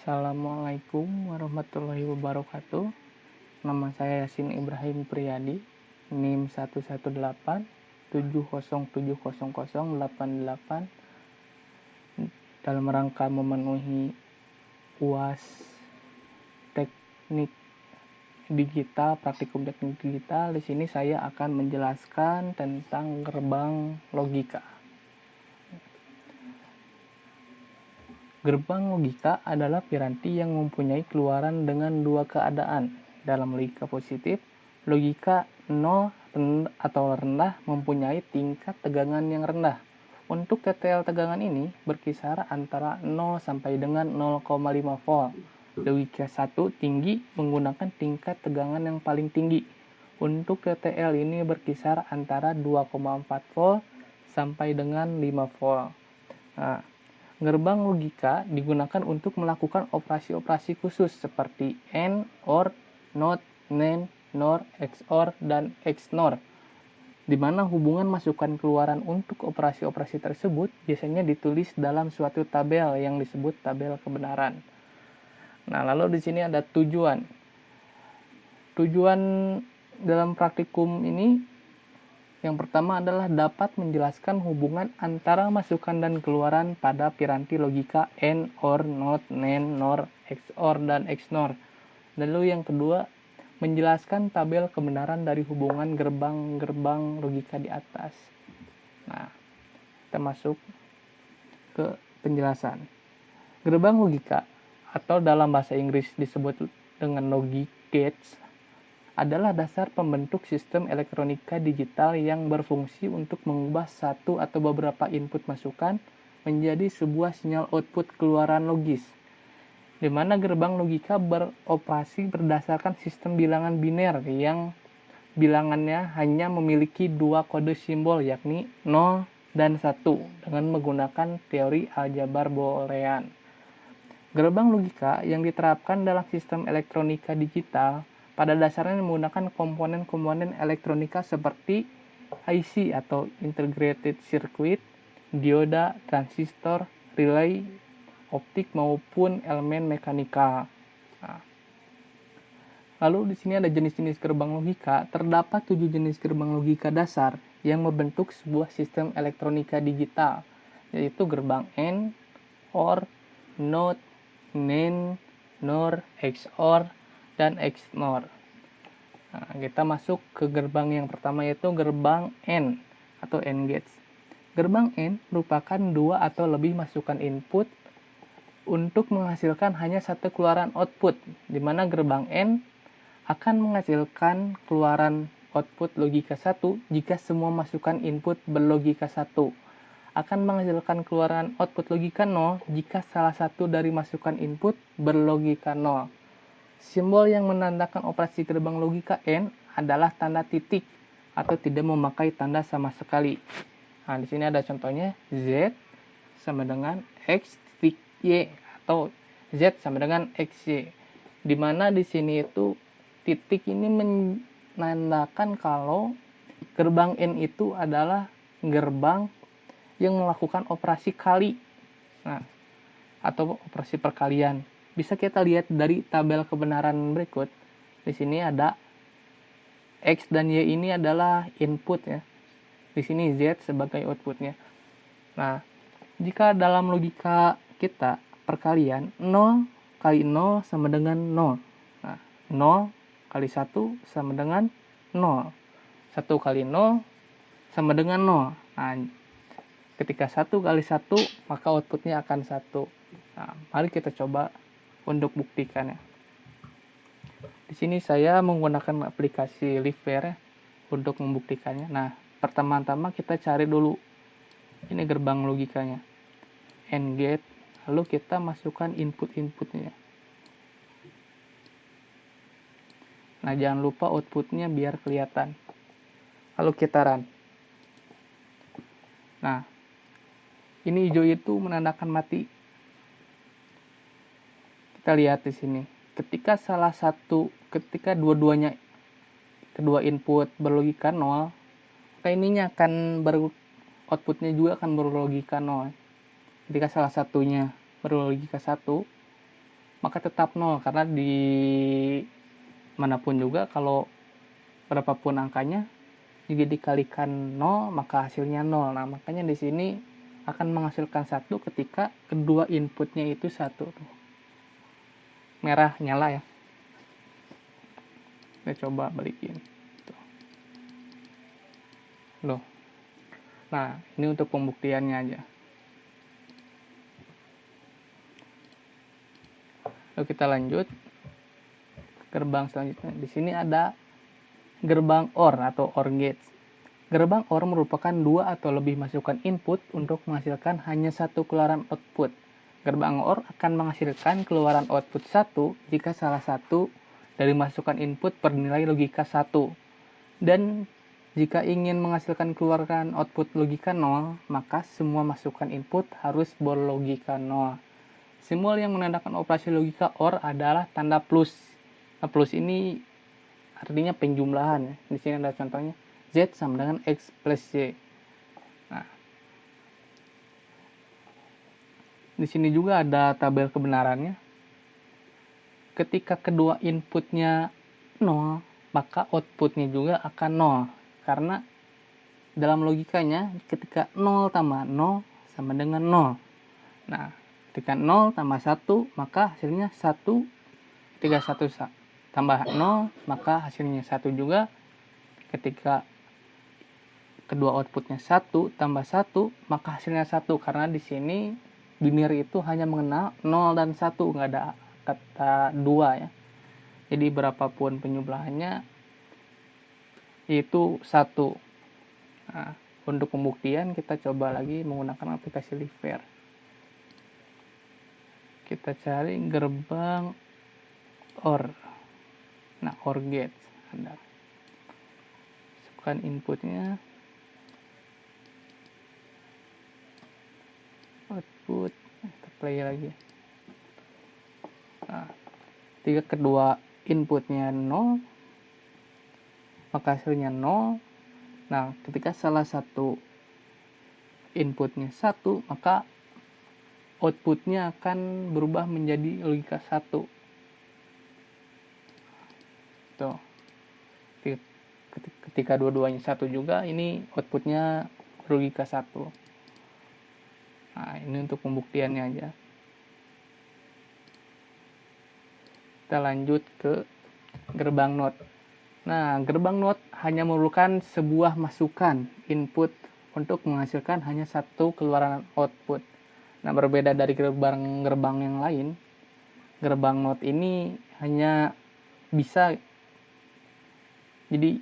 Assalamualaikum warahmatullahi wabarakatuh. Nama saya Yasin Ibrahim Priyadi, NIM 11870700088 dalam rangka memenuhi UAS Teknik Digital, Praktikum Teknik Digital. Di sini saya akan menjelaskan tentang gerbang logika. Gerbang logika adalah piranti yang mempunyai keluaran dengan dua keadaan. Dalam logika positif, logika 0 atau rendah mempunyai tingkat tegangan yang rendah. Untuk TTL tegangan ini berkisar antara 0 sampai dengan 0,5 volt. Logika 1 tinggi menggunakan tingkat tegangan yang paling tinggi. Untuk TTL ini berkisar antara 2,4 volt sampai dengan 5 volt. Nah, gerbang logika digunakan untuk melakukan operasi-operasi khusus seperti AND, OR, NOT, NAND, NOR, XOR, dan XNOR, di mana hubungan masukan keluaran untuk operasi-operasi tersebut biasanya ditulis dalam suatu tabel yang disebut tabel kebenaran. Nah, lalu di sini ada tujuan. Tujuan dalam praktikum ini yang pertama adalah dapat menjelaskan hubungan antara masukan dan keluaran pada piranti logika AND, OR, NOT, NAND, NOR, XOR, dan XNOR. Lalu yang kedua, menjelaskan tabel kebenaran dari hubungan gerbang-gerbang logika di atas. Nah, kita masuk ke penjelasan. Gerbang logika atau dalam bahasa Inggris disebut dengan logic gates adalah dasar pembentuk sistem elektronika digital yang berfungsi untuk mengubah satu atau beberapa input masukan menjadi sebuah sinyal output keluaran logis, di mana gerbang logika beroperasi berdasarkan sistem bilangan biner yang bilangannya hanya memiliki dua kode simbol, yakni 0 dan 1, dengan menggunakan teori aljabar boolean. Gerbang logika yang diterapkan dalam sistem elektronika digital pada dasarnya menggunakan komponen-komponen elektronika seperti IC atau Integrated Circuit, dioda, transistor, relay, optik maupun elemen mekanikal. Nah, lalu di sini ada jenis-jenis gerbang logika. Terdapat 7 jenis gerbang logika dasar yang membentuk sebuah sistem elektronika digital, yaitu gerbang AND, OR, NOT, NAND, NOR, XOR, dan XNOR. Nah, kita masuk ke gerbang yang pertama, yaitu gerbang AND atau AND gates. Gerbang AND merupakan dua atau lebih masukan input untuk menghasilkan hanya satu keluaran output, di mana gerbang AND akan menghasilkan keluaran output logika 1 jika semua masukan input berlogika 1. Akan menghasilkan keluaran output logika 0 jika salah satu dari masukan input berlogika 0. Simbol yang menandakan operasi gerbang logika AND adalah tanda titik atau tidak memakai tanda sama sekali. Nah, di sini ada contohnya Z sama dengan X titik Y atau Z sama dengan XY. Di mana di sini itu titik ini menandakan kalau gerbang AND itu adalah gerbang yang melakukan operasi kali. Nah, atau operasi perkalian. Bisa kita lihat dari tabel kebenaran berikut. Di sini ada X dan Y ini adalah input ya. Di sini Z sebagai outputnya. Nah, jika dalam logika kita perkalian 0 kali 0 sama dengan 0. Nah, 0 kali 1 sama dengan 0. 1 kali 0 sama dengan 0. Nah, ketika 1 kali 1 maka outputnya akan 1. Nah, mari kita coba untuk buktikannya. Di sini saya menggunakan aplikasi Liveware untuk membuktikannya. Nah, pertama-tama kita cari dulu ini gerbang logikanya, AND gate, lalu kita masukkan input-inputnya. Nah, jangan lupa outputnya biar kelihatan. Lalu kita run. Nah, ini hijau itu menandakan mati. Kita lihat di sini. Ketika ketika dua-duanya kedua input berlogika 0, maka ininya akan outputnya juga akan berlogika 0. Ketika salah satunya berlogika 1, maka tetap 0, karena di manapun juga kalau berapapun angkanya jika dikalikan 0 maka hasilnya 0. Nah, makanya di sini akan menghasilkan 1 ketika kedua inputnya itu 1. Merah nyala ya. Kita coba balikin. Loh. Nah, ini untuk pembuktiannya aja. Lalu kita lanjut gerbang selanjutnya. Di sini ada gerbang OR atau OR gates. Gerbang OR merupakan 2 atau lebih masukan input untuk menghasilkan hanya satu keluaran output. Gerbang OR akan menghasilkan keluaran output 1 jika salah satu dari masukan input bernilai logika 1. Dan jika ingin menghasilkan keluaran output logika 0, maka semua masukan input harus berlogika 0. Simbol yang menandakan operasi logika OR adalah tanda plus. Nah, plus ini artinya penjumlahan ya. Di sini ada contohnya Z sama dengan X plus Y. Nah, di sini juga ada tabel kebenarannya. Ketika kedua inputnya 0, maka outputnya juga akan 0. Karena dalam logikanya ketika 0 tambah 0 sama dengan 0. Nah, ketika 0 tambah 1, maka hasilnya 1. Ketika 1 tambah 0, maka hasilnya 1 juga. Ketika kedua outputnya 1 tambah 1, maka hasilnya 1. Karena di sini binary itu hanya mengenal 0 dan 1, nggak ada kata 2 ya. Jadi berapapun penjumlahannya itu 1. Nah, untuk pembuktian kita coba lagi menggunakan aplikasi Liver. Kita cari gerbang OR. Nah, OR gates ada. Masukkan inputnya, output, kita play lagi. Nah, ketika kedua inputnya 0, maka hasilnya 0. Nah, ketika salah satu inputnya 1, maka outputnya akan berubah menjadi logika 1. Tuh. Ketika dua-duanya 1 juga, ini outputnya logika 1. Nah, ini untuk pembuktiannya aja. Kita lanjut ke gerbang NOT. Nah, gerbang NOT hanya memerlukan sebuah masukan input untuk menghasilkan hanya satu keluaran output. Nah, berbeda dari gerbang yang lain, gerbang NOT ini hanya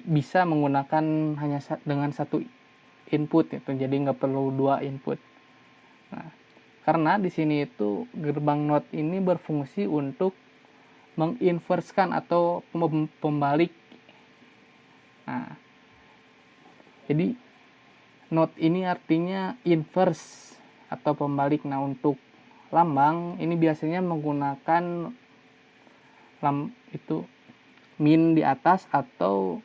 bisa menggunakan hanya dengan satu input itu, jadi nggak perlu dua input. Nah, karena di sini itu gerbang NOT ini berfungsi untuk menginverskan atau pembalik. Nah, jadi NOT ini artinya inverse atau pembalik. Nah, untuk lambang ini biasanya menggunakan itu min di atas atau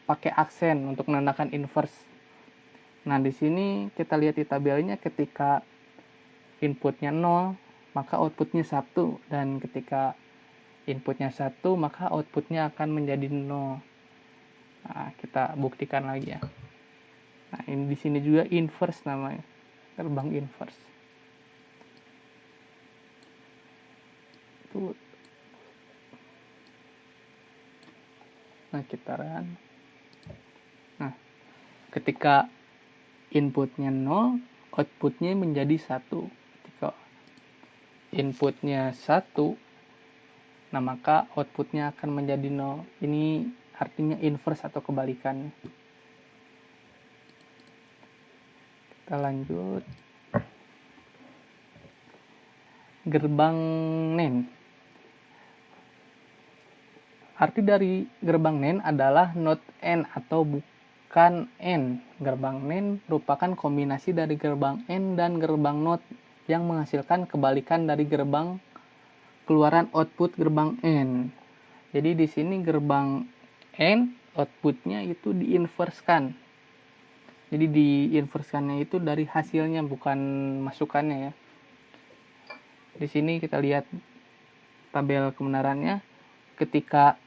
pakai aksen untuk menandakan inverse. Nah, di sini kita lihat di tabelnya, ketika inputnya 0, maka outputnya 1, dan ketika inputnya 1, maka outputnya akan menjadi 0. Nah, kita buktikan lagi ya. Nah, ini di sini juga inverse namanya, gerbang inverse. Nah, kita run. Nah, ketika inputnya 0, outputnya menjadi 1. Ketika inputnya 1, nah maka outputnya akan menjadi 0. Ini artinya inverse atau kebalikan. Kita lanjut. Gerbang NAND. Arti dari gerbang NAND adalah not AND atau bukan AND. Gerbang NAND merupakan kombinasi dari gerbang AND dan gerbang NOT yang menghasilkan kebalikan dari gerbang keluaran output gerbang AND. Jadi di sini gerbang AND outputnya itu diinverskan. Jadi diinverskannya itu dari hasilnya, bukan masukannya ya. Di sini kita lihat tabel kebenarannya, ketika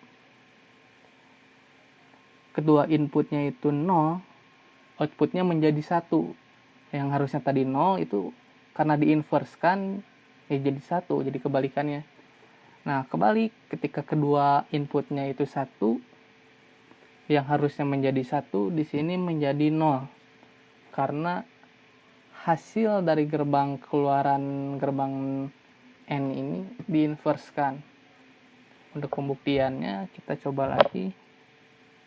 kedua inputnya itu 0, outputnya menjadi 1. Yang harusnya tadi 0 itu karena diinverskan ya jadi 1, jadi kebalikannya. Nah, kebalik, ketika kedua inputnya itu 1, yang harusnya menjadi 1 di sini menjadi 0. Karena hasil dari keluaran gerbang N ini diinverskan. Untuk pembuktiannya kita coba lagi.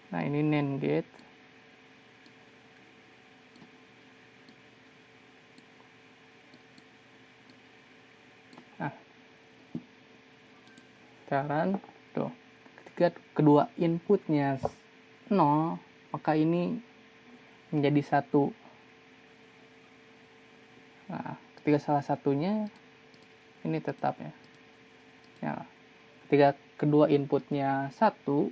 Nah, ini NAND gate. Nah, sekarang tuh, ketika kedua inputnya 0, maka ini menjadi 1. Nah, ketika salah satunya ini tetap ya. Ya, ketika kedua inputnya 1,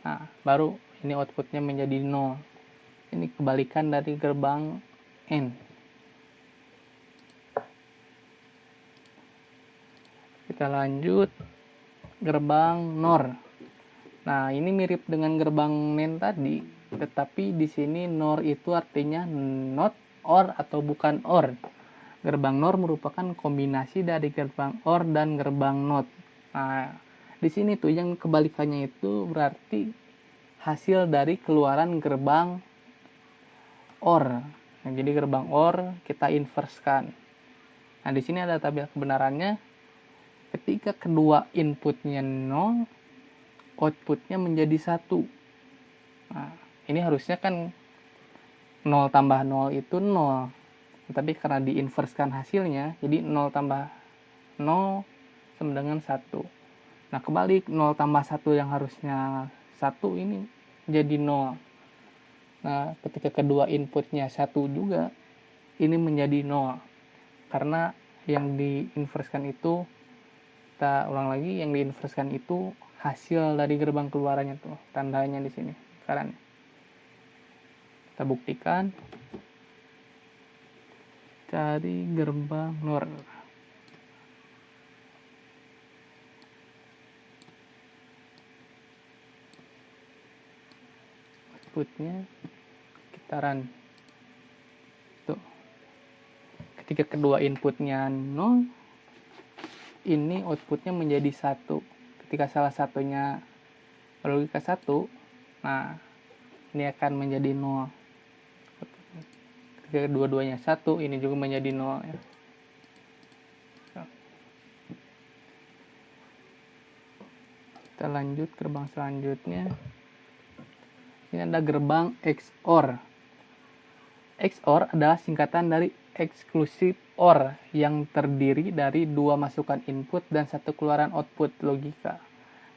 nah baru ini outputnya menjadi 0. Ini kebalikan dari gerbang N. Kita lanjut gerbang NOR. Nah, ini mirip dengan gerbang NAND tadi, tetapi di sini NOR itu artinya not or atau bukan or. Gerbang NOR merupakan kombinasi dari gerbang OR dan gerbang NOT. Nah, di sini tuh yang kebalikannya itu berarti hasil dari keluaran gerbang OR. Nah, jadi gerbang OR kita inverskan. Nah, di sini ada tabel kebenarannya. Ketika kedua inputnya 0, outputnya menjadi 1. Nah, ini harusnya kan 0 tambah 0 itu 0. Tapi karena diinverskan hasilnya, jadi 0 tambah 0 sama dengan 1. Nah, kebalik, 0 tambah 1 yang harusnya 1 ini jadi 0. Nah, ketika kedua inputnya 1 juga, ini menjadi 0. Karena yang diinverskan itu, kita ulang lagi, yang diinverskan itu hasil dari gerbang keluarannya tuh, tandanya di sini. Sekarang kita buktikan. Cari gerbang NOR. Outputnya kita run. Tuh. Ketika kedua inputnya 0, ini outputnya menjadi 1. Ketika salah satunya berlogika 1, nah ini akan menjadi 0. Ketika dua-duanya 1, ini juga menjadi 0 ya. Kita lanjut gerbang selanjutnya. Ini ada gerbang XOR. XOR adalah singkatan dari exclusive OR yang terdiri dari 2 masukan input dan 1 keluaran output logika.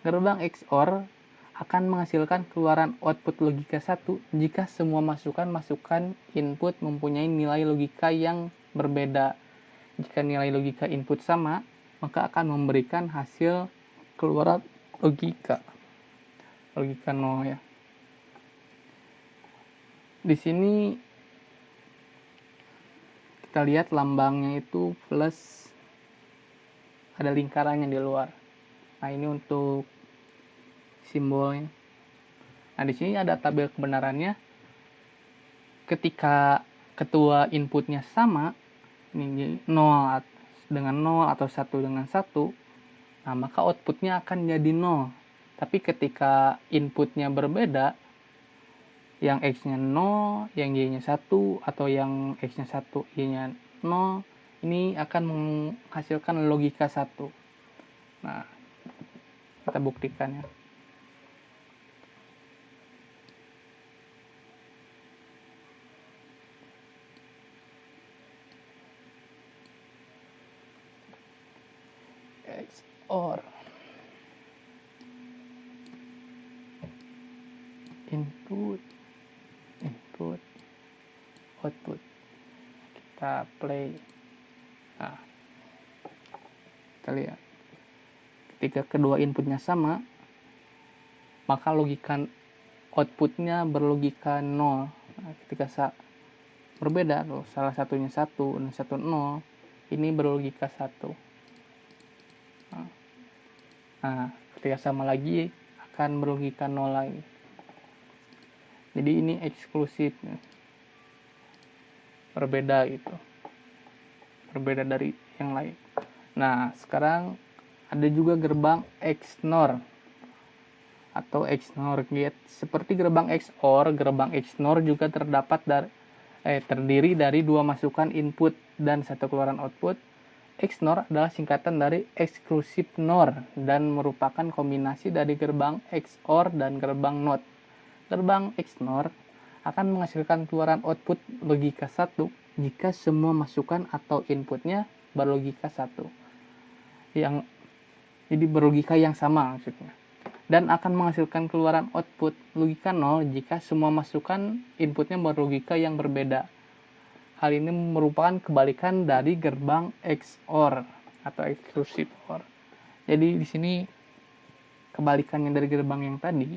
Gerbang XOR akan menghasilkan keluaran output logika 1 jika semua masukan input mempunyai nilai logika yang berbeda. Jika nilai logika input sama, maka akan memberikan hasil keluaran logika 0 ya. Di sini kita lihat lambangnya itu plus, ada lingkarannya di luar. Nah, ini untuk simbolnya. Nah, di sini ada tabel kebenarannya. Ketika kedua inputnya sama, ini 0 dengan 0 atau 1 dengan 1, nah maka outputnya akan jadi 0. Tapi ketika inputnya berbeda, yang X-nya 0, yang Y-nya 1, atau yang X-nya 1, Y-nya 0, ini akan menghasilkan logika 1. Nah, kita buktikan ya. XOR input output. Kita play. Nah, kita lihat. Ketika kedua inputnya sama, maka logika outputnya berlogika 0. Nah, ketika berbeda, loh, salah satunya 1 dan 1 0, ini berlogika 1. Nah, Nah, ketika sama lagi akan berlogika 0 lagi. Jadi ini eksklusif, berbeda gitu, berbeda dari yang lain. Nah, sekarang ada juga gerbang XNOR atau XNOR gate. Seperti gerbang XOR, gerbang XNOR juga terdiri dari dua masukan input dan satu keluaran output. XNOR adalah singkatan dari Exclusive NOR dan merupakan kombinasi dari gerbang XOR dan gerbang NOT. Gerbang XNOR akan menghasilkan keluaran output logika 1 jika semua masukan atau inputnya berlogika 1. Jadi berlogika yang sama maksudnya. Dan akan menghasilkan keluaran output logika 0 jika semua masukan inputnya berlogika yang berbeda. Hal ini merupakan kebalikan dari gerbang XOR atau Exclusive OR. Jadi di sini kebalikannya dari gerbang yang tadi,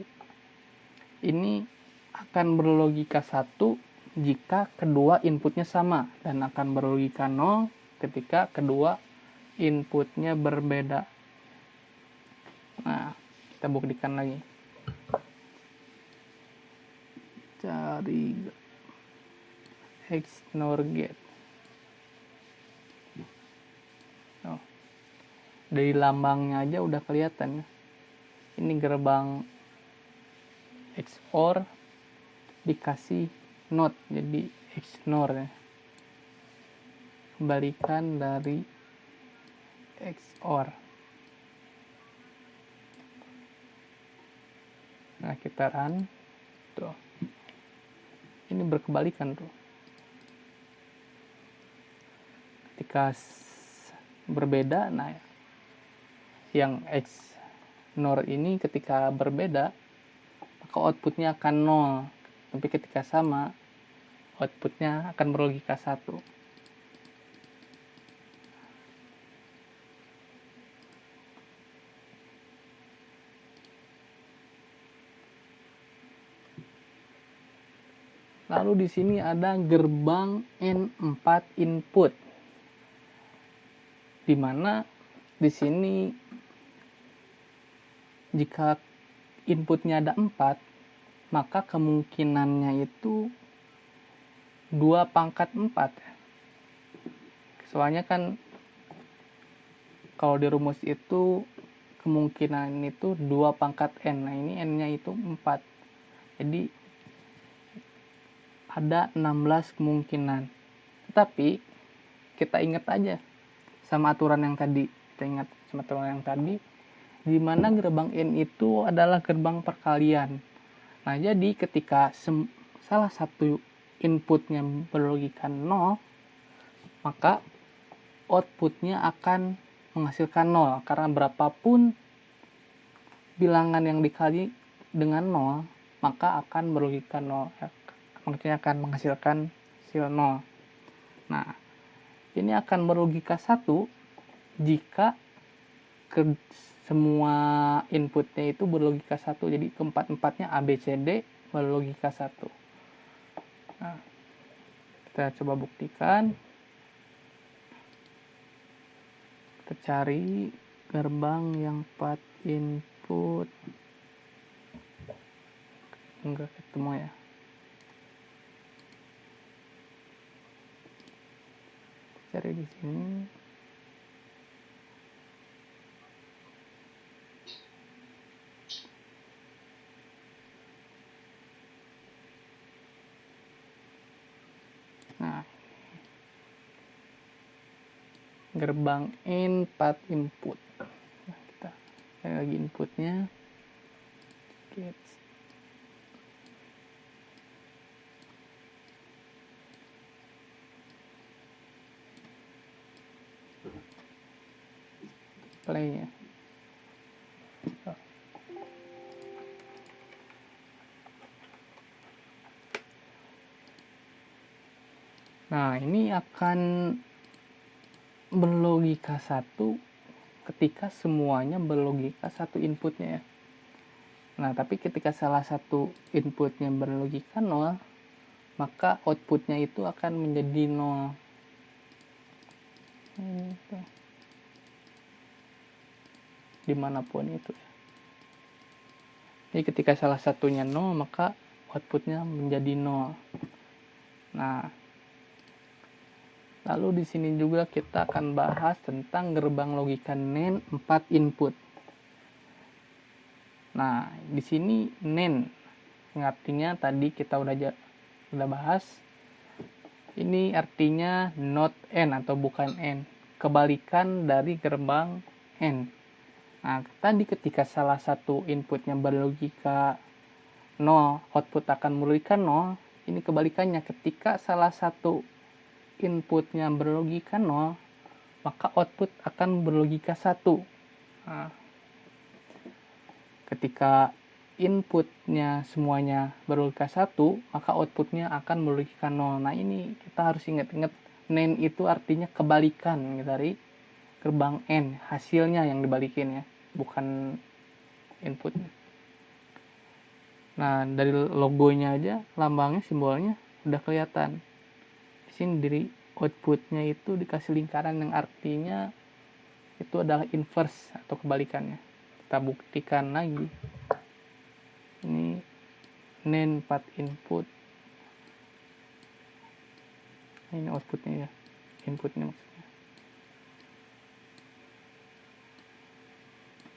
ini akan berlogika 1 jika kedua inputnya sama dan akan berlogika 0 ketika kedua inputnya berbeda. Nah, kita buktikan lagi. Cari XNOR gate. Dari lambangnya aja udah kelihatan ya. Ini gerbang XOR dikasih NOT, jadi XNOR ya. Kebalikan dari XOR. Nah, kita run tuh. Ini berkebalikan tuh. Ketika berbeda, nah yang XNOR ini ketika berbeda maka outputnya akan 0, tapi ketika sama outputnya akan berlogika 1. Lalu di sini ada gerbang N4 input, di mana di sini jika inputnya ada 4, maka kemungkinannya itu 2/4. Soalnya kan kalau di rumus itu kemungkinan itu 2/n. Nah, ini n-nya itu 4. Jadi ada 16 kemungkinan. Tetapi kita ingat aja sama aturan yang tadi. Di mana gerbang N itu adalah gerbang perkalian. Nah, jadi ketika salah satu inputnya berlogika 0, maka outputnya akan menghasilkan 0. Karena berapapun bilangan yang dikali dengan 0, maka akan berlogika 0. Maksudnya akan menghasilkan hasil 0. Nah, ini akan berlogika 1 jika semua inputnya itu berlogika 1. Jadi keempat-empatnya A, B, C, D berlogika 1. Nah, kita coba buktikan. Kita cari gerbang yang 4 input. Enggak ketemu ya. Cari di sini. Nah, gerbang N4 input. Nah, kita cari lagi inputnya. Play ya. Nah, ini akan berlogika 1 ketika semuanya berlogika 1 inputnya ya. Nah, tapi ketika salah satu inputnya berlogika 0, maka outputnya itu akan menjadi 0. dimanapun itu. Jadi ketika salah satunya 0, maka outputnya menjadi 0. Nah, lalu di sini juga kita akan bahas tentang gerbang logika NAND 4 input. Nah, di sini NAND yang artinya tadi kita udah bahas. Ini artinya not N atau bukan N, kebalikan dari gerbang N. Nah, tadi ketika salah satu inputnya berlogika 0, output akan berlogika 0. Ini kebalikannya, ketika salah satu inputnya berlogika 0, maka output akan berlogika 1. Nah, ketika inputnya semuanya berlogika 1, maka outputnya akan berlogika 0. Nah, ini kita harus ingat-ingat, NAND itu artinya kebalikan dari gerbang N, hasilnya yang dibalikin ya, bukan inputnya. Nah, dari logonya aja, lambangnya, simbolnya udah kelihatan. Di sini dari outputnya itu dikasih lingkaran yang artinya itu adalah inverse atau kebalikannya. Kita buktikan lagi. Ini NAND 4 input. Ini outputnya ya, inputnya maksudnya.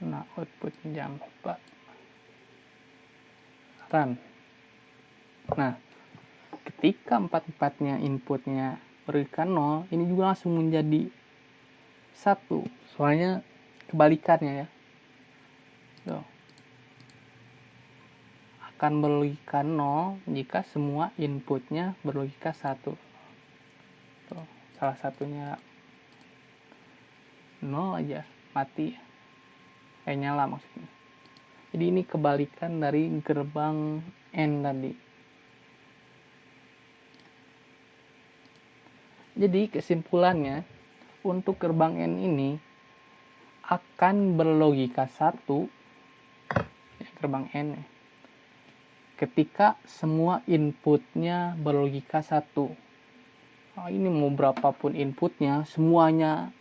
Nah, outputnya jangan lupa run. Nah, ketika 4-4-nya inputnya berikan 0, ini juga langsung menjadi 1. Soalnya kebalikannya ya. Tuh. Akan berlogika 0 jika semua inputnya berlogika 1. Tuh, salah satunya 0 aja, mati. Nyala maksudnya. Jadi ini kebalikan dari gerbang N tadi. Jadi kesimpulannya, untuk gerbang N ini akan berlogika 1, gerbang N, ketika semua inputnya berlogika 1. Nah, ini mau berapapun inputnya, semuanya,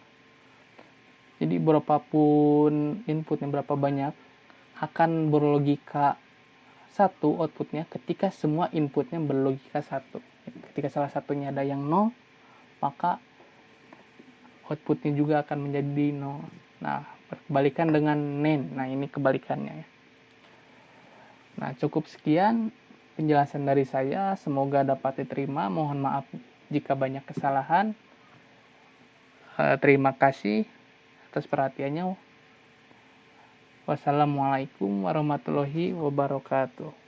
jadi berapapun inputnya, berapa banyak, akan berlogika 1 outputnya ketika semua inputnya berlogika 1. Ketika salah satunya ada yang 0, maka outputnya juga akan menjadi 0. Nah, berbalikan dengan NAND. Nah, ini kebalikannya ya. Nah, cukup sekian penjelasan dari saya. Semoga dapat diterima. Mohon maaf jika banyak kesalahan. Terima kasih atas perhatiannya. Wassalamualaikum warahmatullahi wabarakatuh.